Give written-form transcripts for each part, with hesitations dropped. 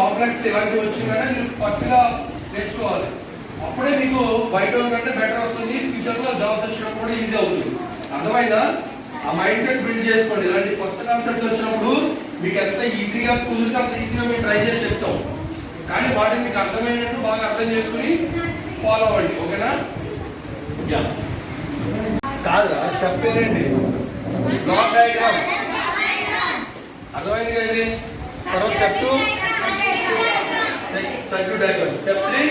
Complex ఇలాంటివి వచ్చిందంటే మీరు పట్టుగా నేర్చుకోవాలి. అప్పుడే మీకు బయట కంటే బెటర్ వస్తుంది. ఫ్యూచర్లో జాబ్స్ వచ్చినప్పుడు కూడా ఈజీ అవుతుంది. అర్థమైందా? ఆ మైండ్ సెట్ బిల్డ్ చేసుకోండి. ఇలాంటి కొత్త కాన్సెప్ట్ వచ్చినప్పుడు మీకు ఎంత ఈజీగా కుదిరితే అంత ఈజీగా మేము ట్రై చేసి చెప్తాం. కానీ వాటిని మీకు అర్థమైనట్టు బాగా అర్థం చేసుకుని ఫాలో అవ్వండి. ఓకేనా? కాదురా స్టెప్ ఏంటండి? బ్లాక్ డయాగ్రామ్ అర్థమైంది కదా? తర్వాత step 2 circuit diagram, step 3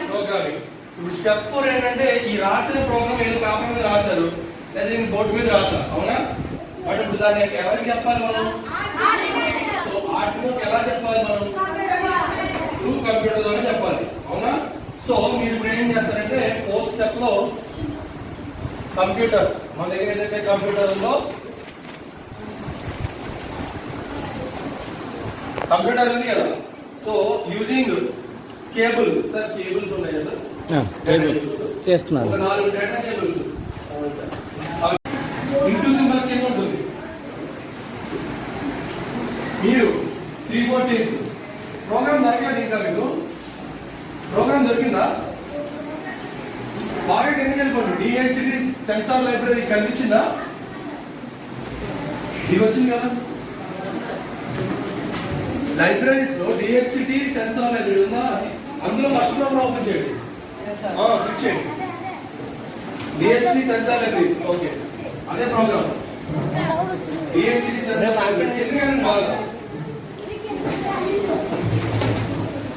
programming. ఇప్పుడు స్టెప్ 4 ఏంటంటే ఈ రాసిన ప్రోగ్రామ్ ఏదో పేపర్ మీద రాశారు లేదా నేను బోర్డు మీద రాసా, అవునా? బట్ ఇప్పుడు దాన్ని ఎవరికి చెప్పాలి మనం? సో ఆర్డినోకి ఎలా చెప్పాలి మనం? త్రూ కంప్యూటర్ ద్వారా చెప్పాలి, అవునా? సో మీరు ఇప్పుడు ఏం చేస్తారంటే 4th స్టెప్ లో కంప్యూటర్, మన దగ్గర ఏదైతే కంప్యూటర్ ఉందో కంప్యూటర్ ఉంది కదా. So using cable, sir cables ఉన్నాయి కదా సార్, చేస్తున్నారు 4 డేటా కేబుల్స్. ఇంటూ సింబల్ కింద ఉంటుంది. మీరు 3-4 టీమ్స్ ప్రోగ్రామ్ దొరకలేదు ఇంకా మీకు? ప్రోగ్రామ్ దొరికిందా? బాగా కిందకి వెళ్ళిపోండి. డిహెచ్డి సెన్సార్ లైబ్రరీ కనిపించిందా? ఇది వచ్చింది కదా లైబ్రరీస్ లో. డిహెచ్డి సెన్సార్ లైబ్రరీ ఉందా? అందులో ఫస్ట్ ప్రోగ్రామ్ ఓపెన్ చేయండి, క్లిక్ చేయండి. డిహెచ్డి సెన్సార్ లైబ్రరీ, ఓకే, అదే ప్రోగ్రామ్. డిహెచ్డి సెన్సార్ లైబ్రరీ ఎందుకంటే బాగా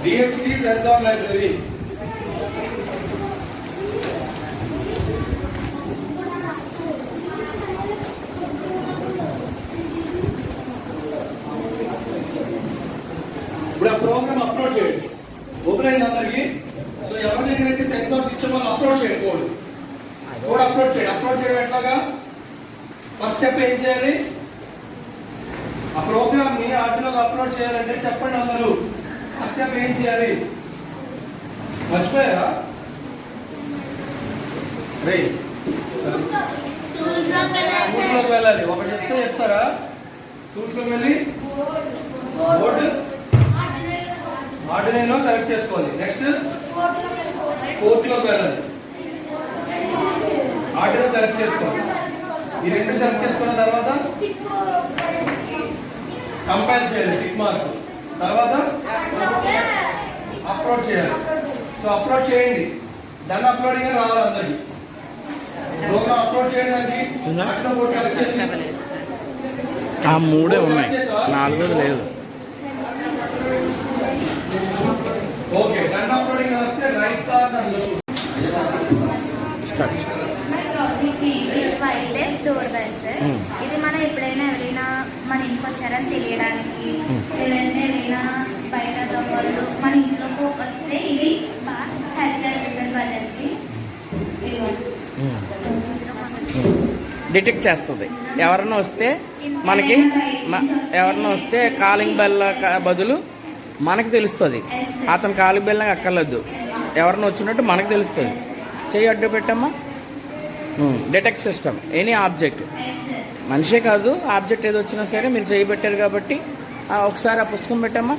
డిహెచ్డి సెన్సార్ లైబ్రరీ. ఇప్పుడు ఆ ప్రోగ్రామ్ అప్లోడ్ చేయండి. ఓపెన్ అయింది అందరికి. సో ఎవరి దగ్గర అయితే సెన్సార్స్ ఇచ్చే వాళ్ళు అప్లోడ్ చేయండి. కోడ్ అప్లోడ్ చేయండి. అప్లోడ్ చేయడం ఎట్లాగా? ఫస్ట్ స్టెప్ ఏం చేయాలి? ఆ ప్రోగ్రామ్ ని ఆర్డినోకి అప్లోడ్ చేయాలంటే చెప్పండి అందరూ. ఫస్ట్ స్టెప్ ఏం చేయాలి? మర్చిపోయారా? టూల్స్ లోకి వెళ్ళాలి. ఒకటి చెప్తే చెప్తారా? టూల్స్ లోకి వెళ్ళి బోర్డు ఆర్డినో సెలెక్ట్ చేసుకోవాలి. నెక్స్ట్ పోర్ట్ లోకి వెళ్ళాలి. ఆర్డినో సెలెక్ట్ చేసుకోవాలి. ఈ రెండు సెలెక్ట్ చేసుకున్న తర్వాత కంపైల్ చేయాలి, టిక్ మార్క్. తర్వాత అప్లోడ్ చేయాలి. సో అప్లోడ్ చేయండి. దాన్ని అప్లోడింగ్ రావాలి అందరికి. ప్రోగ్రామ్ అప్లోడ్ చేయడానికి ఆ 3 ఉన్నాయి, 4 లేదు. ఓకే, దాన్ని అప్లోడింగ్ వస్తే right corner start. Wireless door bell sir. ఇది మనం ఎప్పుడైనా ఎవరైనా మన ఇంటికి వచ్చారని తెలియడానికి, లేదంటే ఎవరైనా బయట దొంగలు మన ఇంట్లోకి వస్తే ఇది బాగా హెల్ప్ చేస్తుంది వాళ్ళకి. డిటెక్ట్ చేస్తుంది. ఎవరన్నా వస్తే మనకి, ఎవరన్నా వస్తే కాలింగ్ బెల్ బదులు మనకి తెలుస్తుంది. అతను కాలింగ్ బెల్ అక్కర్లేదు, ఎవరన్నా వచ్చినట్టు మనకు తెలుస్తుంది. చెయ్యి అడ్డు పెట్టమ్మా. డిటెక్ట్ సిస్టమ్ ఎనీ ఆబ్జెక్ట్, మనిషే కాదు ఆబ్జెక్ట్ ఏది వచ్చినా సరే మీరు చెయ్యి పెట్టారు కాబట్టి ఒకసారి ఆ పుస్తకం పెట్టమ్మా.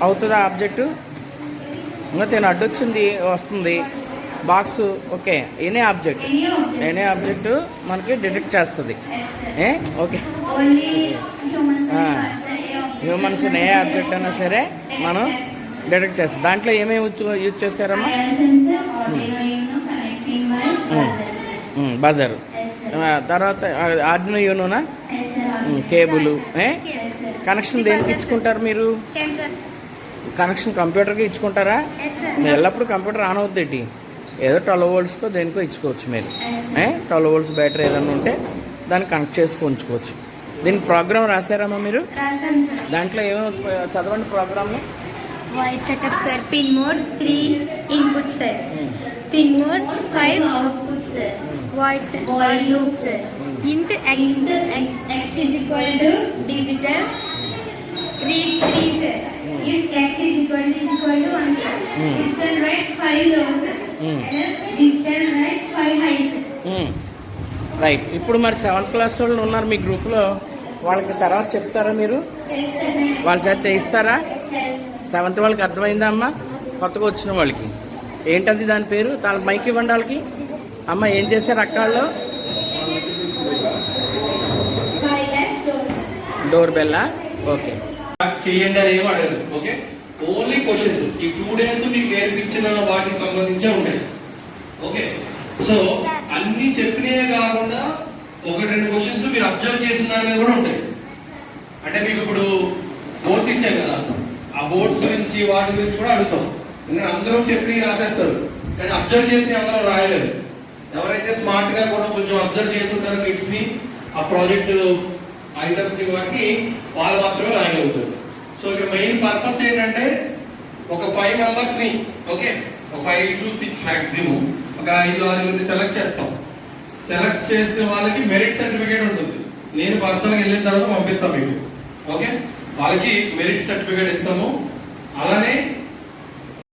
అవుతుందా ఆబ్జెక్టు? ఇంకా నేను అడ్డొచ్చింది వస్తుంది బాక్స్. ఓకే, ఎనీ ఆబ్జెక్ట్ మనకి డిటెక్ట్ చేస్తుంది. ఓకే, హ్యూమన్స్ ఏ ఆబ్జెక్ట్ అయినా సరే మనం డిటెక్ట్ చేస్తాం. దాంట్లో ఏమేమి యూజ్ చేస్తారమ్మా? బజర్, తర్వాత ఆర్డినో యూనోనా, కేబుల్. కనెక్షన్ దేనికి ఇచ్చుకుంటారు మీరు? కనెక్షన్ కంప్యూటర్కి ఇచ్చుకుంటారా? మీరు ఎల్లప్పుడు కంప్యూటర్ ఆన్ అవుతుంది. ఏదో 12 voltsతో దేనికో ఇచ్చుకోవచ్చు మీరు. 12 volts బ్యాటరీ ఏదన్నా ఉంటే దాన్ని కనెక్ట్ చేసుకొని ఉంచుకోవచ్చు. దీనికి ప్రోగ్రామ్ రాశారమ్మా మీరు? దాంట్లో ఏమో చదవండి ప్రోగ్రామ్ని. Wire setup sir. Pin mode 3 input sir. Pin mode 5 output sir. Wire loop sir. int x is equal to digital read 3 sir. If x is equal to 1 sir. Digital write 5 low sir. Digital write 5 high sir. Right. ఇప్పుడు మరి 7th class వాళ్ళు ఉన్నారు మీ గ్రూప్లో, వాళ్ళకి తర్వాత చెప్తారా మీరు? వాళ్ళ చేత చేయిస్తారా? 7th వాళ్ళకి అర్థమైందా అమ్మ? కొత్తగా వచ్చిన వాళ్ళకి ఏంటది దాని పేరు? దాని మైక్ ఇవ్వండి వాళ్ళకి. అమ్మ ఏం చేశారు అక్కల్లో? Door Bella? ఓకే. చేయండి అని ఏమి అడగదు. Okay, only questions. ఈ 2 days మీకు నేర్పించిన వాటికి సంబంధించే ఉంటాయి. ఓకే, సో అన్ని చెప్పినవే కాకుండా 1-2 క్వశ్చన్స్ మీరు అబ్జర్వ్ చేసిన దాని మీద కూడా ఉంటాయి. అంటే మీకు ఇప్పుడు బోర్డ్స్ ఇచ్చాం కదా, ఆ బోర్డ్స్ గురించి వాటి గురించి కూడా అడుగుతాం. ఎందుకంటే అందరూ చెప్పి రాసేస్తారు, కానీ అబ్జర్వ్ చేసి అందరూ రాయలేరు. ఎవరైతే స్మార్ట్ గా కూడా కొంచెం అబ్జర్వ్ చేస్తుంటారో కిడ్స్ ని, ఆ ప్రాజెక్ట్ ఐటమ్స్ ని బట్టి వాళ్ళు మాత్రమే రాయగలుగుతారు. సో ఇక్కడ మెయిన్ పర్పస్ ఏంటంటే ఒక 5 మెంబర్స్ ని, ఓకే, ఒక 5 to 6 మాక్సిమం ఒక 5-6 సెలెక్ట్ చేస్తాం. సెలెక్ట్ చేసిన వాళ్ళకి మెరిట్ సర్టిఫికేట్ ఉంటుంది. నేను పర్సనల్గా వెళ్ళిన తర్వాత పంపిస్తాను మీకు. ఓకే, వాళ్ళకి మెరిట్ సర్టిఫికేట్ ఇస్తాము.